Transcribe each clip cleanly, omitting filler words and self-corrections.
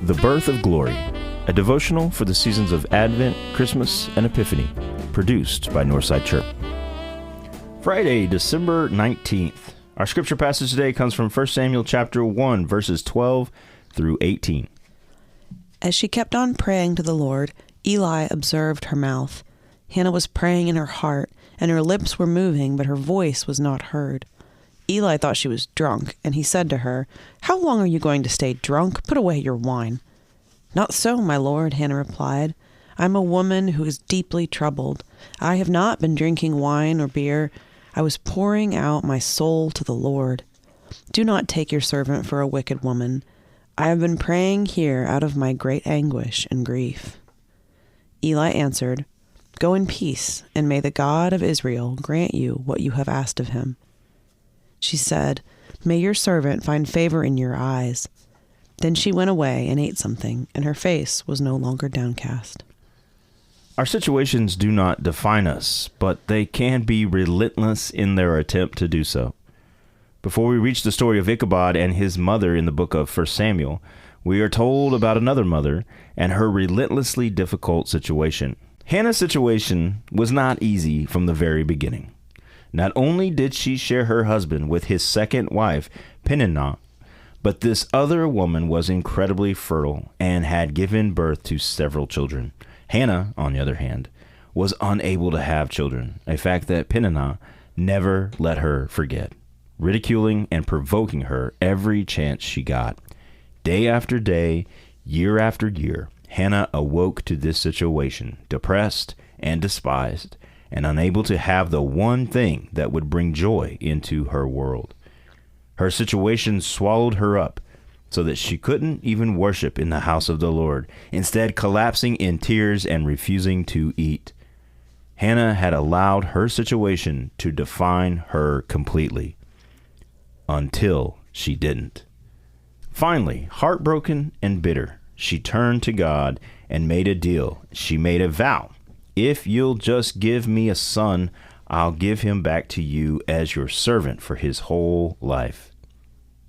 The Birth of Glory, a devotional for the seasons of Advent, Christmas, and Epiphany, produced by Northside Church. Friday, December 19th. Our scripture passage today comes from 1 Samuel chapter 1, verses 12 through 18. As she kept on praying to the Lord, Eli observed her mouth. Hannah was praying in her heart, and her lips were moving, but her voice was not heard. Eli thought she was drunk, and he said to her, "How long are you going to stay drunk? Put away your wine." "Not so, my lord," Hannah replied. "I am a woman who is deeply troubled. I have not been drinking wine or beer. I was pouring out my soul to the Lord. Do not take your servant for a wicked woman. I have been praying here out of my great anguish and grief." Eli answered, "Go in peace, and may the God of Israel grant you what you have asked of him." She said, "May your servant find favor in your eyes." Then she went away and ate something, and her face was no longer downcast. Our situations do not define us, but they can be relentless in their attempt to do so. Before we reach the story of Ichabod and his mother in the book of 1 Samuel, we are told about another mother and her relentlessly difficult situation. Hannah's situation was not easy from the very beginning. Not only did she share her husband with his second wife, Peninnah, but this other woman was incredibly fertile and had given birth to several children. Hannah, on the other hand, was unable to have children, a fact that Peninnah never let her forget, ridiculing and provoking her every chance she got. Day after day, year after year, Hannah awoke to this situation, depressed and despised, and unable to have the one thing that would bring joy into her world. Her situation swallowed her up so that she couldn't even worship in the house of the Lord, instead collapsing in tears and refusing to eat. Hannah had allowed her situation to define her completely, until she didn't. Finally, heartbroken and bitter, she turned to God and made a deal. She made a vow. "If you'll just give me a son, I'll give him back to you as your servant for his whole life."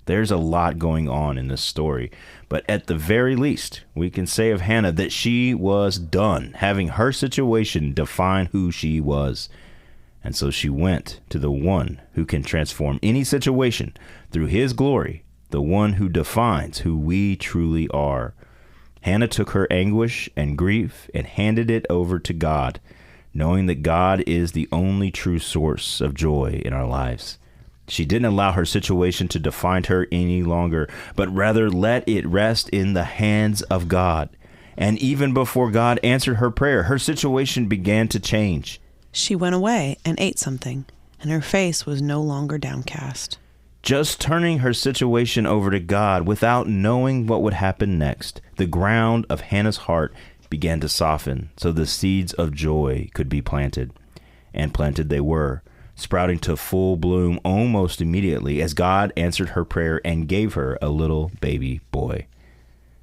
There's a lot going on in this story, but at the very least, we can say of Hannah that she was done having her situation define who she was. And so she went to the one who can transform any situation through his glory, the one who defines who we truly are. Hannah took her anguish and grief and handed it over to God, knowing that God is the only true source of joy in our lives. She didn't allow her situation to define her any longer, but rather let it rest in the hands of God. And even before God answered her prayer, her situation began to change. She went away and ate something, and her face was no longer downcast. Just turning her situation over to God without knowing what would happen next, the ground of Hannah's heart began to soften so the seeds of joy could be planted. And planted they were, sprouting to full bloom almost immediately as God answered her prayer and gave her a little baby boy.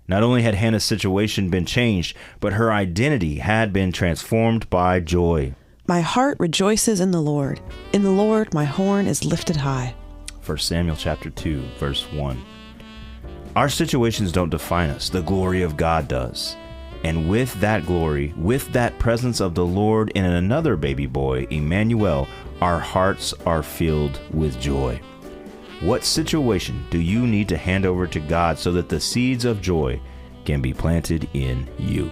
Not only had Hannah's situation been changed, but her identity had been transformed by joy. "My heart rejoices in the Lord. In the Lord my horn is lifted high." 1 Samuel chapter 2, verse 1. Our situations don't define us. The glory of God does. And with that glory, with that presence of the Lord in another baby boy, Emmanuel, our hearts are filled with joy. What situation do you need to hand over to God so that the seeds of joy can be planted in you?